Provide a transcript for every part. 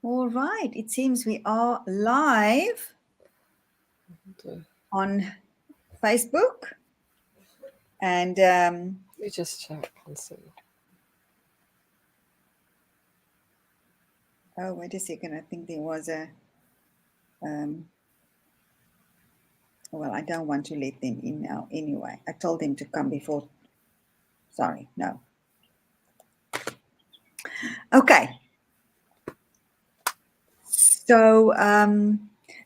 All right. It seems we are live on Facebook. And Let me just check and see. oh, wait a second. I think there was a well, I don't want to let them in now anyway. I told them to come before. Sorry, no. Okay. So,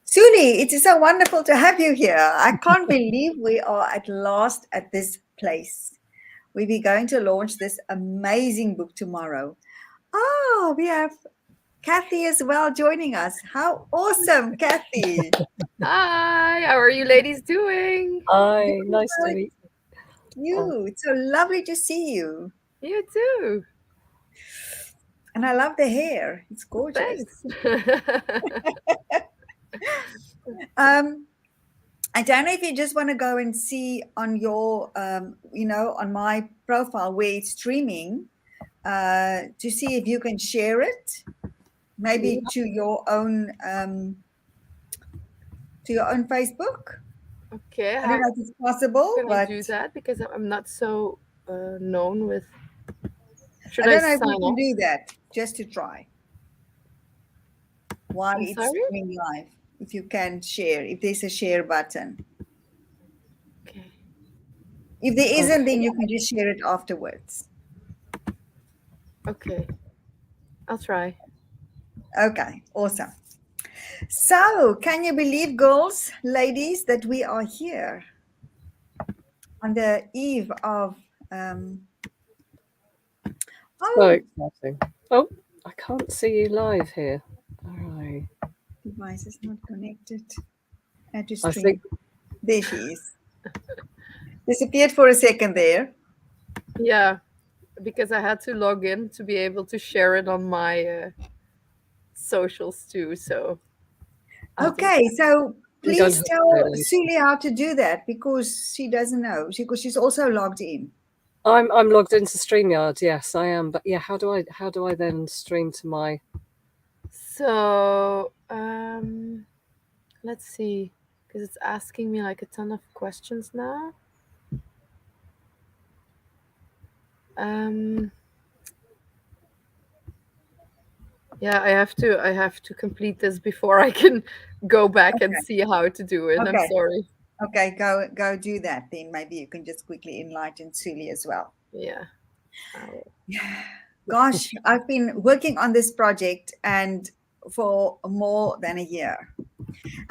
Suli, it is so wonderful to have you here. I can't believe we are at last at this place. We'll be going to launch this amazing book tomorrow. Oh, we have Kathy as well joining us. How awesome, Kathy. Hi, how are you ladies doing? Hi, nice to meet You. It's so lovely to see you. You too. And I love the hair. It's gorgeous. Thanks. I don't know if you just want to go and see on your, on my profile where it's streaming to see if you can share it, maybe to your own Facebook. Okay, I how don't know if it's possible, can I but do that? Because I'm not so known with. Should I I don't know if sign you can up? do that just to try while I'm it's sorry? streaming live. If you can share, if there's a share button. Okay. If there isn't, then you can just share it afterwards. Okay. I'll try. Okay, awesome. So, can you believe, girls, ladies, that we are here on the eve of So exciting. Oh, I can't see you live here. All right. device is not connected. Add to I stream. think There she is. Disappeared for a second there. Yeah, because I had to log in to be able to share it on my socials too. So I'll do Okay, so I'm going please to tell Suli how to do that because she doesn't know. Because she's also logged in. I'm logged into StreamYard, yes, I am. But yeah, how do I then stream to my So let's see, because it's asking me like a ton of questions now. Um, yeah, I have to complete this before I can go back and Okay. see how to do it. I'm Okay. sorry. Okay, go do that. Then maybe you can just quickly enlighten Suli as well. Yeah. I'll- Gosh, I've been working on this project and for more than a year.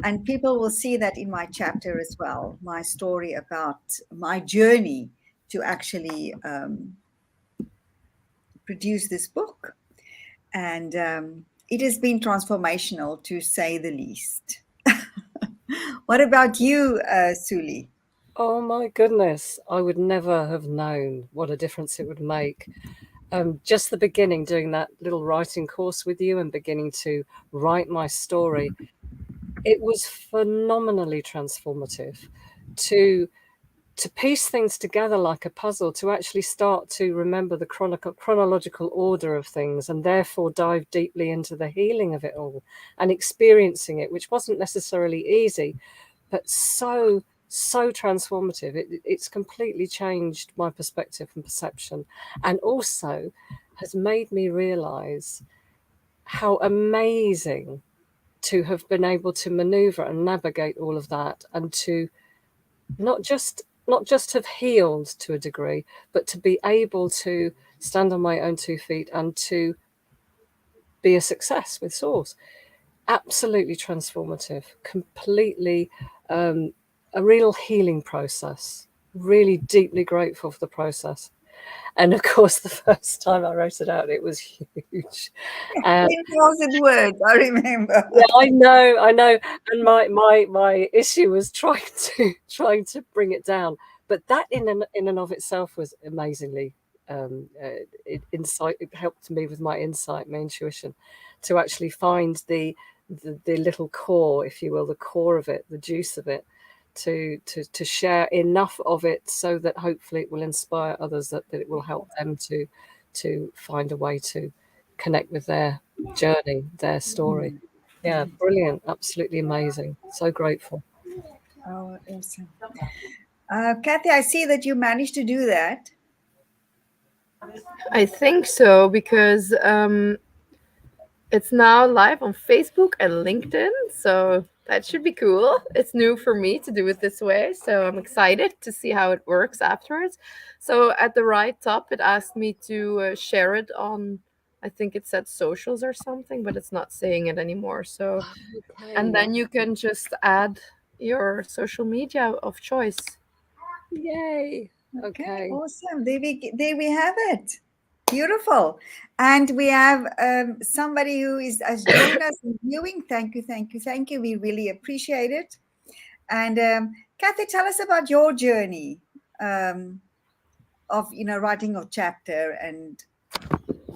And people will see that in my chapter as well, my story about my journey to actually produce this book. And it has been transformational, to say the least. What about you, Suli? Oh my goodness, I would never have known what a difference it would make. Just the beginning, doing that little writing course with you and beginning to write my story, it was phenomenally transformative to piece things together like a puzzle, to actually start to remember the chronological order of things and therefore dive deeply into the healing of it all and experiencing it, which wasn't necessarily easy, but so transformative. It's completely changed my perspective and perception, and also has made me realize how amazing to have been able to maneuver and navigate all of that, and to not just have healed to a degree, but to be able to stand on my own 2 feet and to be a success with Source. Absolutely transformative, completely a real healing process. Really deeply grateful for the process. And of course, the first time I wrote it out, it was huge. 10,000 words, I remember. Yeah, I know. And my issue was trying to bring it down. But that in and of itself was amazingly insight. It helped me with my insight, my intuition, to actually find the little core, if you will, the core of it, the juice of it, to share enough of it so that hopefully it will inspire others, that it will help them to find a way to connect with their journey, their story. Yeah, brilliant. Absolutely amazing. So grateful. Oh, awesome. Kathy, I see that you managed to do that. I think so because it's now live on Facebook and LinkedIn, so that should be cool. It's new for me to do it this way, so I'm excited to see how it works afterwards. So at the right top, it asked me to share it on, I think it said socials or something, but it's not saying it anymore. So, and then you can just add your social media of choice. Yay. Okay. Awesome. There we have it. Beautiful. And we have somebody who has joined us in viewing. Thank you, thank you, thank you. We really appreciate it. And Kathy, tell us about your journey of writing a chapter and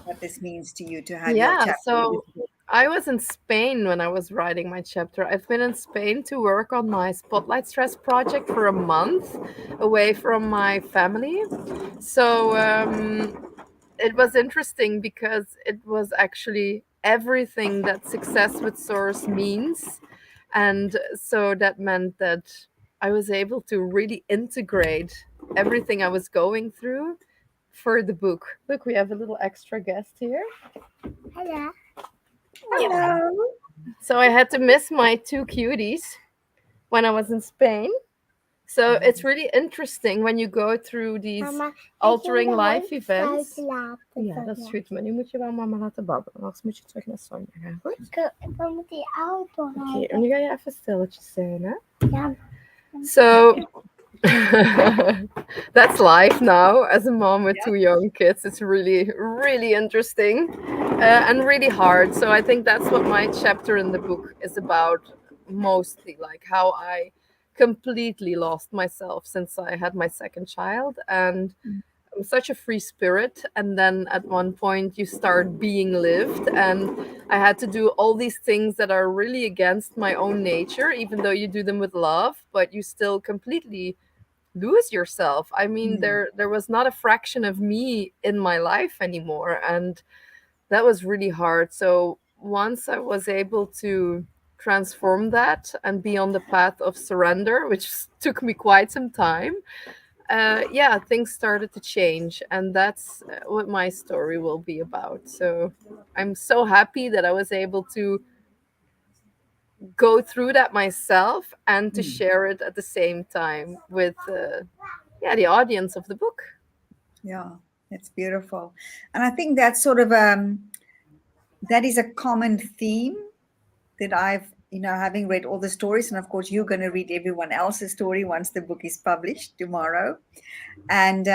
what this means to you to have your Yeah, chapter. so I was in Spain when I was writing my chapter. I've been in Spain to work on my Spotlight Stress project for a month away from my family. So it was interesting because it was actually everything that success with Source means. And so that meant that I was able to really integrate everything I was going through for the book. Look, we have a little extra guest here. Hello. Hello. So I had to miss my two cuties when I was in Spain. So it's really interesting when you go through these Mama, altering life events. Ja, Ja, dat is goed. Maar nu moet je wel mama laten babbelen. Anders moet je terug naar Sonja gaan. Goed? We moeten die auto Oké, rijden. en nu ga je even stilletjes zijn, hè? Ja. So that's life now as a mom with two young kids. It's really, really interesting and really hard. So I think that's what my chapter in the book is about mostly, like how I completely lost myself since I had my second child. And I'm such a free spirit. And then at one point you start being lived. And I had to do all these things that are really against my own nature, even though you do them with love, but you still completely lose yourself. I mean, there was not a fraction of me in my life anymore. And that was really hard. So once I was able to transform that and be on the path of surrender, which took me quite some time, things started to change. And that's what my story will be about. So I'm so happy that I was able to go through that myself and to share it at the same time with the audience of the book. Yeah, it's beautiful. And I think that's sort of that is a common theme that I've having read all the stories, and of course you're going to read everyone else's story once the book is published tomorrow, and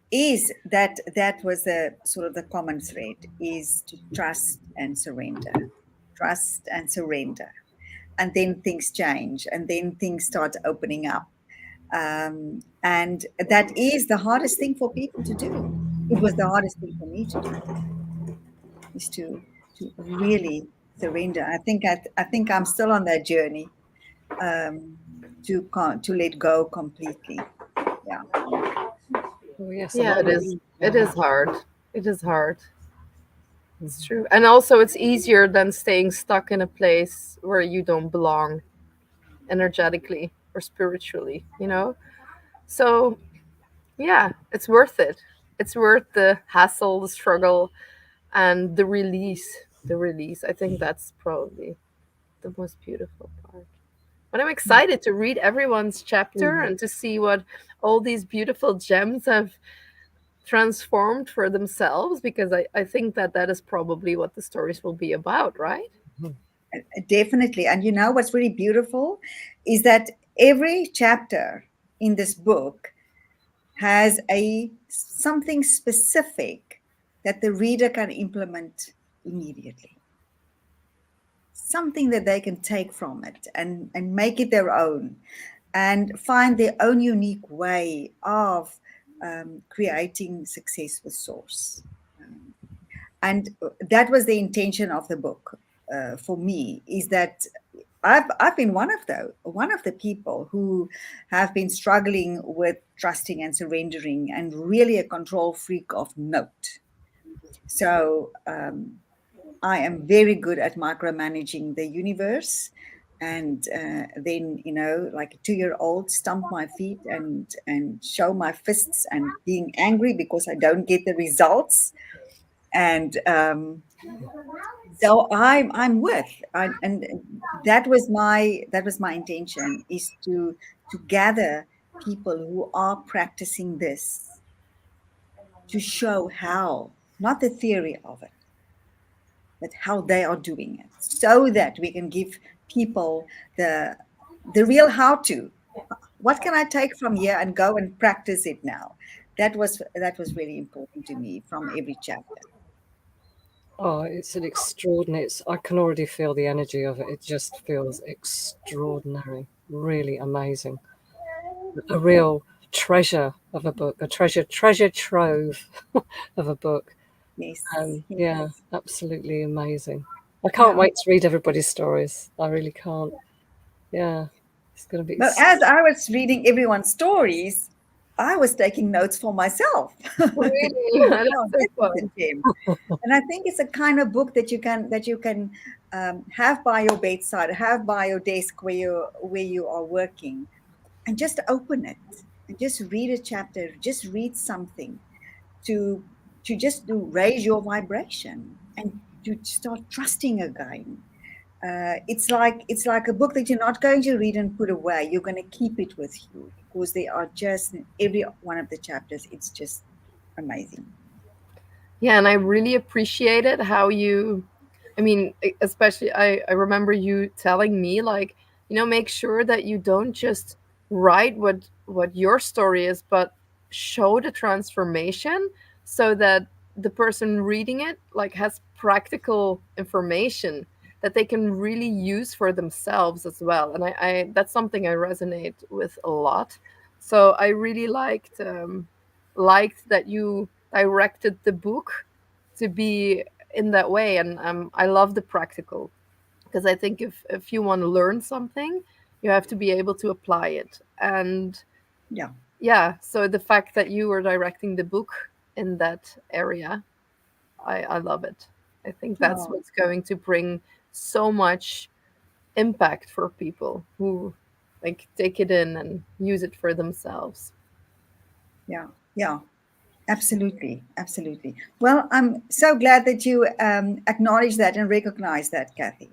is that was the sort of the common thread, is to trust and surrender, and then things change, and then things start opening up, and that is the hardest thing for people to do. It was the hardest thing for me to do, is to really surrender. I think I'm still on that journey, to let go completely. Yeah. Oh, yes, Yeah, it is. It is hard. It is hard. It's true. And also it's easier than staying stuck in a place where you don't belong energetically or spiritually, So yeah, it's worth it. It's worth the hassle, the struggle, and the release. I think that's probably the most beautiful part. But I'm excited to read everyone's chapter and to see what all these beautiful gems have transformed for themselves, because I think that is probably what the stories will be about, right? Definitely. And what's really beautiful is that every chapter in this book has something specific that the reader can implement immediately. Something that they can take from it and make it their own, and find their own unique way of creating success with Source. And that was the intention of the book for me, is that I've been one of the people who have been struggling with trusting and surrendering, and really a control freak of note. So I am very good at micromanaging the universe, and then, like a 2-year-old, stomp my feet and show my fists and being angry because I don't get the results. And so I'm and that was my intention, is to gather people who are practicing this, to show how, not the theory of it, but how they are doing it, so that we can give people the real how to. What can I take from here and go and practice it now? That was really important to me from every chapter. Oh, it's an extraordinary. I can already feel the energy of it. It just feels extraordinary, really amazing. A real treasure of a book, a treasure trove of a book. Yes. Yeah, absolutely amazing. I can't wait to read everybody's stories. I really can't. Yeah, it's going to be. But as I was reading everyone's stories, I was taking notes for myself. Really? That's so fun. And I think it's a kind of book that you can have by your bedside, have by your desk where you are working, and just open it and just read a chapter, just read something to raise your vibration and to start trusting again. It's like a book that you're not going to read and put away. You're going to keep it with you, because they are just, in every one of the chapters, it's just amazing. Yeah, and I really appreciated how you, I mean, especially I remember you telling me, like, make sure that you don't just write what your story is, but show the transformation, so that the person reading it, like, has practical information that they can really use for themselves as well. And I that's something I resonate with a lot. So I really liked that you directed the book to be in that way. And I love the practical, because I think if you want to learn something, you have to be able to apply it. And yeah, so the fact that you were directing the book in that area, I love it. I think that's what's going to bring so much impact for people who, like, take it in and use it for themselves. Yeah, absolutely. Well, I'm so glad that you acknowledge that and recognize that, Kathy.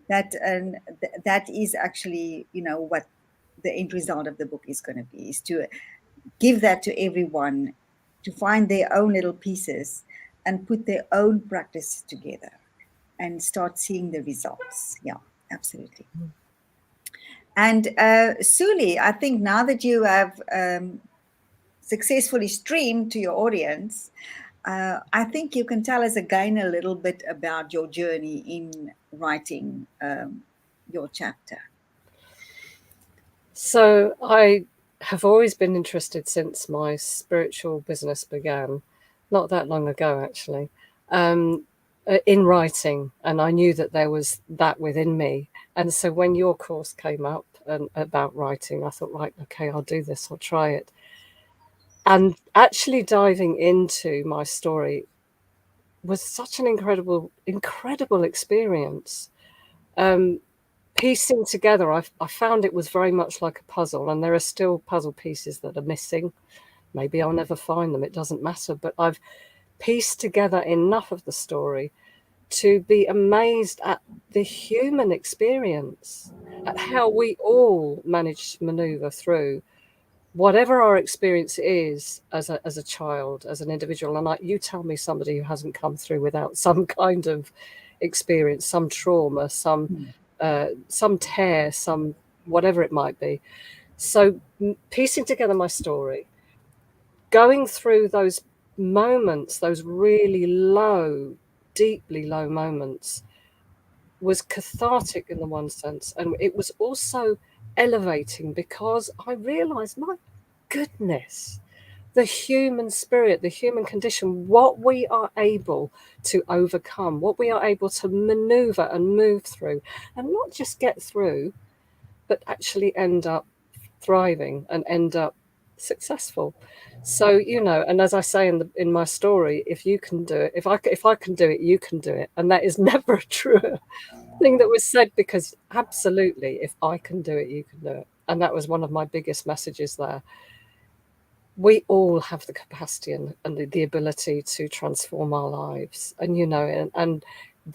That is actually, what the end result of the book is going to be, is to give that to everyone, to find their own little pieces and put their own practice together and start seeing the results. Yeah, absolutely. And Suli, I think now that you have successfully streamed to your audience, I think you can tell us again a little bit about your journey in writing your chapter. So I have always been interested since my spiritual business began, not that long ago, actually, in writing. And I knew that there was that within me. And so when your course came up about writing, I thought, right, okay, I'll do this, I'll try it. And actually diving into my story was such an incredible experience. Piecing together, I found it was very much like a puzzle, and there are still puzzle pieces that are missing. Maybe I'll never find them, it doesn't matter, but I've pieced together enough of the story to be amazed at the human experience, at how we all manage to maneuver through whatever our experience is as a child, as an individual. And you tell me somebody who hasn't come through without some kind of experience, some trauma, some tear, some whatever it might be. So piecing together my story, going through those moments, those really low, deeply low moments, was cathartic in the one sense. And it was also elevating, because I realized, my goodness, the human spirit, the human condition, what we are able to overcome, what we are able to maneuver and move through, and not just get through, but actually end up thriving and end up successful. So, and as I say in my story, if you can do it, if I can do it, you can do it. And that is never a true thing that was said, because absolutely, if I can do it, you can do it. And that was one of my biggest messages there. We all have the capacity and the ability to transform our lives. And, and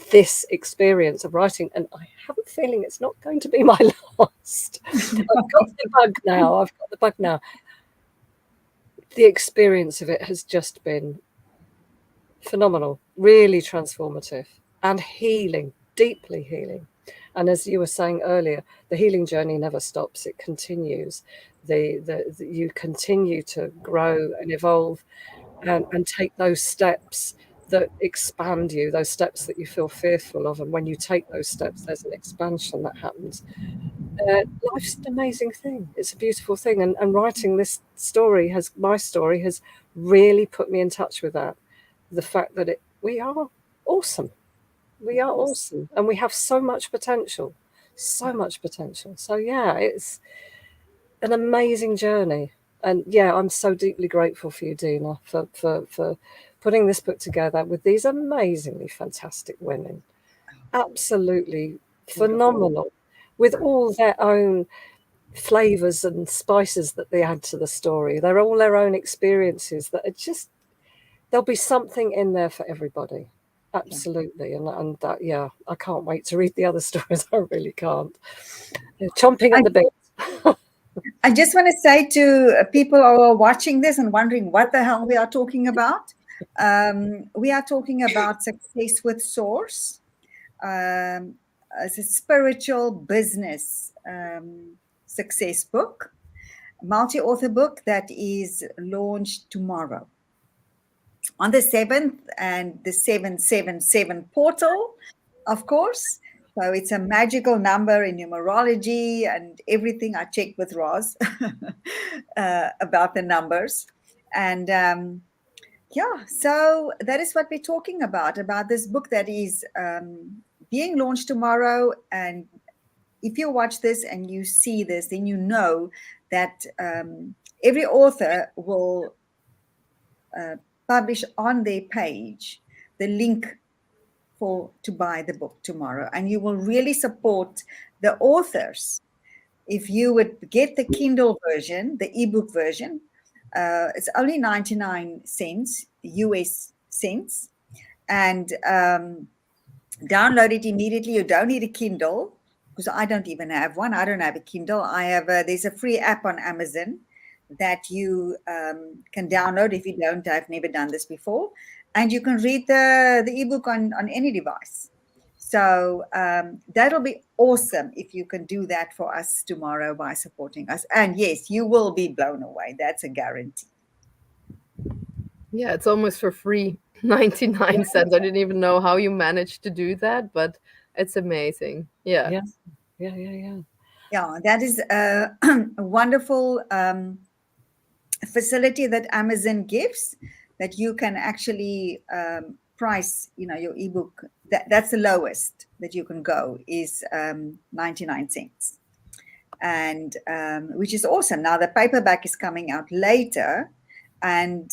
this experience of writing, and I have a feeling it's not going to be my last. I've got the bug now. The experience of it has just been phenomenal, really transformative and healing, deeply healing. And as you were saying earlier, the healing journey never stops. It continues. You continue to grow and evolve and take those steps that expand you, those steps that you feel fearful of. And when you take those steps, there's an expansion that happens. Life's an amazing thing. It's a beautiful thing. And writing this story my story has really put me in touch with that. The fact that we are awesome. We are awesome. And we have so much potential. So much potential. So yeah, it's an amazing journey. And yeah, I'm so deeply grateful for you, Dina, for putting this book together with these amazingly fantastic women. Absolutely phenomenal, with all their own flavors and spices that they add to the story. They're all their own experiences that are just, there'll be something in there for everybody. Absolutely. And that, yeah, I can't wait to read the other stories. I really can't. They're chomping at the bit. I just want to say to people who are watching this and wondering what the hell we are talking about. We are talking about Success with Source. It's a spiritual business success book, multi-author book that is launched tomorrow on the 7th, and the 777 portal, of course. So it's a magical number in numerology and everything. I checked with Roz about the numbers. And yeah, so that is what we're talking about this book that is being launched tomorrow. And if you watch this and you see this, then you know that every author will publish on their page the link to buy the book tomorrow. And you will really support the authors. If you would get the Kindle version, the ebook version, it's only 99 cents, US cents, and download it immediately. You don't need a Kindle, because I don't even have one. I don't have a Kindle. I have there's a free app on Amazon that you can download if you don't. I've never done this before. And you can read the ebook on any device. So that'll be awesome if you can do that for us tomorrow by supporting us. And yes, you will be blown away. That's a guarantee. Yeah, it's almost for free, 99 cents. I didn't even know how you managed to do that, but it's amazing. Yeah. Yeah, that is a wonderful facility that Amazon gives, that you can actually price, your ebook. That's the lowest that you can go is 99 cents, and which is awesome. Now the paperback is coming out later, and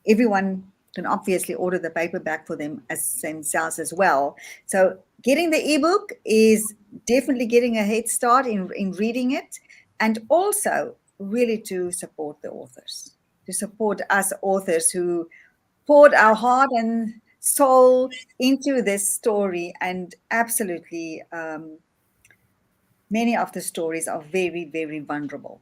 everyone can obviously order the paperback for themselves as well. So getting the ebook is definitely getting a head start in reading it, and also really to support the authors, to support us authors who poured our heart and soul into this story. And absolutely, many of the stories are very, very vulnerable.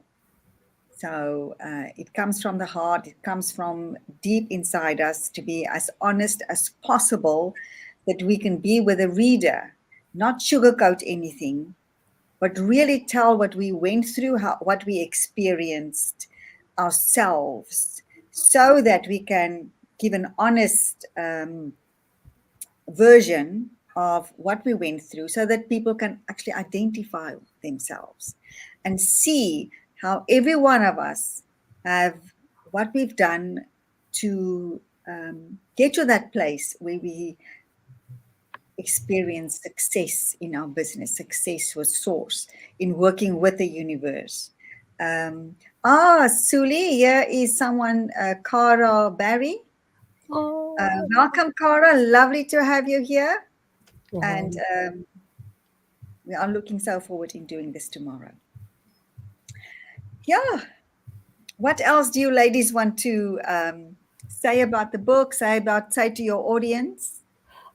So it comes from the heart, it comes from deep inside us, to be as honest as possible, that we can be with a reader, not sugarcoat anything, but really tell what we went through, what we experienced ourselves, so that we can give an honest version of what we went through, so that people can actually identify themselves and see how every one of us have what we've done to get to that place where we experience success in our business, success with Source, in working with the universe, Suli, here is someone, Cara Barry. Oh, Welcome, Cara. Lovely to have you here. oh. And we are looking so forward in doing this tomorrow. Yeah. What else do you ladies want to say about the book, say to your audience?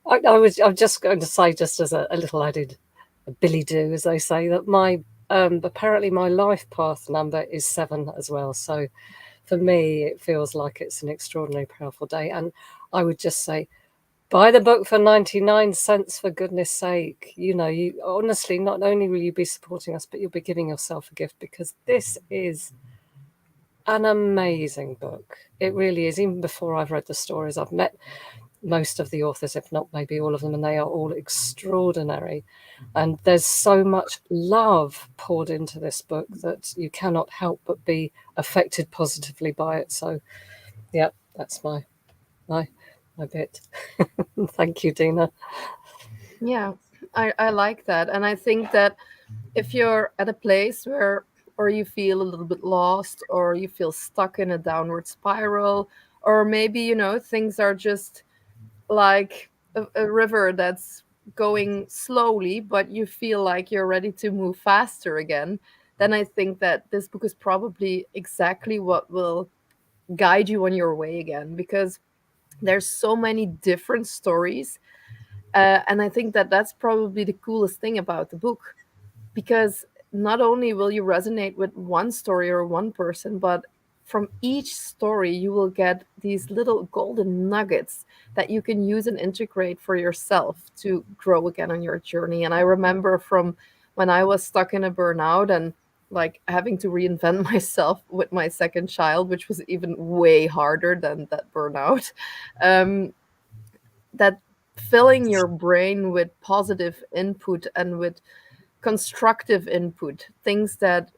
I'm just going to say, just as a little added Billy do, as they say, that my apparently my life path number is 7 as well. So for me, it feels like it's an extraordinarily powerful day. And I would just say, buy the book for 99 cents, for goodness sake. You know, you honestly, not only will you be supporting us, but you'll be giving yourself a gift, because this is an amazing book. It really is. Even before I've read the stories, I've met most of the authors, if not maybe all of them, and they are all extraordinary. And there's so much love poured into this book that you cannot help but be affected positively by it. So, yeah, that's my bit. Thank you, Dina. Yeah, I like that. And I think that if you're at a place where, or you feel a little bit lost, or you feel stuck in a downward spiral, or maybe, you know, things are just like a river that's going slowly, but you feel like you're ready to move faster again, then I think that this book is probably exactly what will guide you on your way again, because there's so many different stories. And I think that that's probably the coolest thing about the book, because not only will you resonate with one story or one person, but from each story you will get these little golden nuggets that you can use and integrate for yourself to grow again on your journey. And I remember from when I was stuck in a burnout and like having to reinvent myself with my second child, which was even way harder than that burnout, that filling your brain with positive input and with constructive input, things that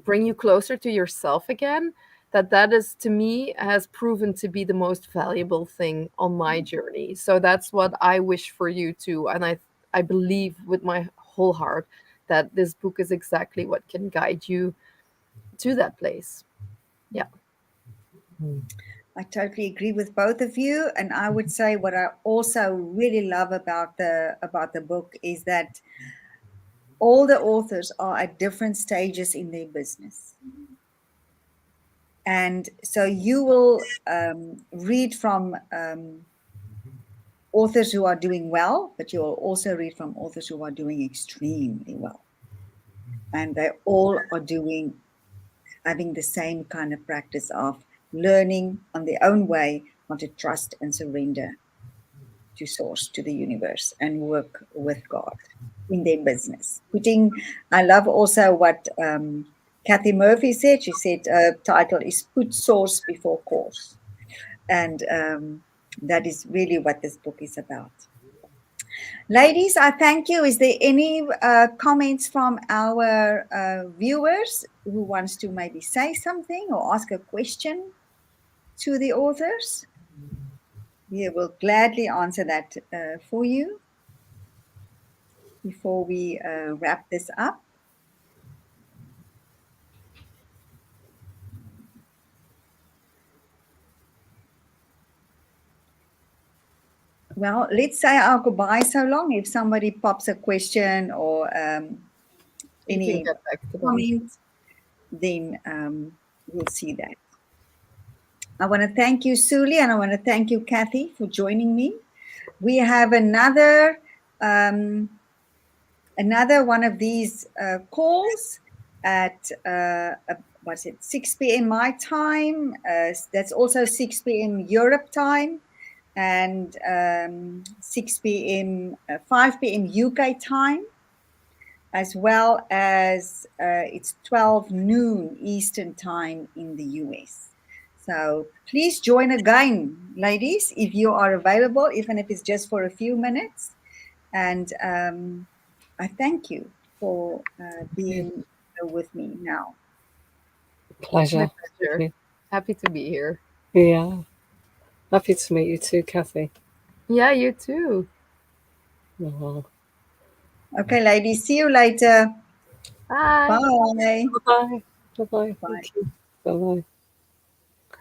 bring you closer to yourself again, that is, to me, has proven to be the most valuable thing on my journey. So that's what I wish for you too. And I believe with my whole heart that this book is exactly what can guide you to that place. Yeah. I totally agree with both of you, and I would say what I also really love about the book is that all the authors are at different stages in their business. And so you will read from authors who are doing well, but you will also read from authors who are doing extremely well. And they all are having the same kind of practice of learning on their own way how to trust and surrender to source, to the universe, and work with God in their business. I love also what Kathy Murphy said. She said title is Put Source Before Course. And that is really what this book is about. Ladies, I thank you. Is there any comments from our viewers who wants to maybe say something or ask a question to the authors? We will gladly answer that for you before we wrap this up. Well, let's say our goodbye so long. If somebody pops a question or any comment, then we'll see that. I want to thank you, Suli, and I want to thank you, Kathy, for joining me. We have another one of these calls at 6 p.m. my time. That's also 6 p.m. Europe time, and 6 p.m. 5 p.m. UK time, as well as it's 12 noon Eastern time in the US. So please join again, ladies, if you are available, even if it's just for a few minutes. And I thank you for being with me now. Pleasure. My pleasure. Happy to be here. Yeah. Happy to meet you too, Kathy. Yeah, you too. Oh. Okay, ladies, see you later. Bye. Bye. Bye. Bye-bye. Bye. Bye-bye.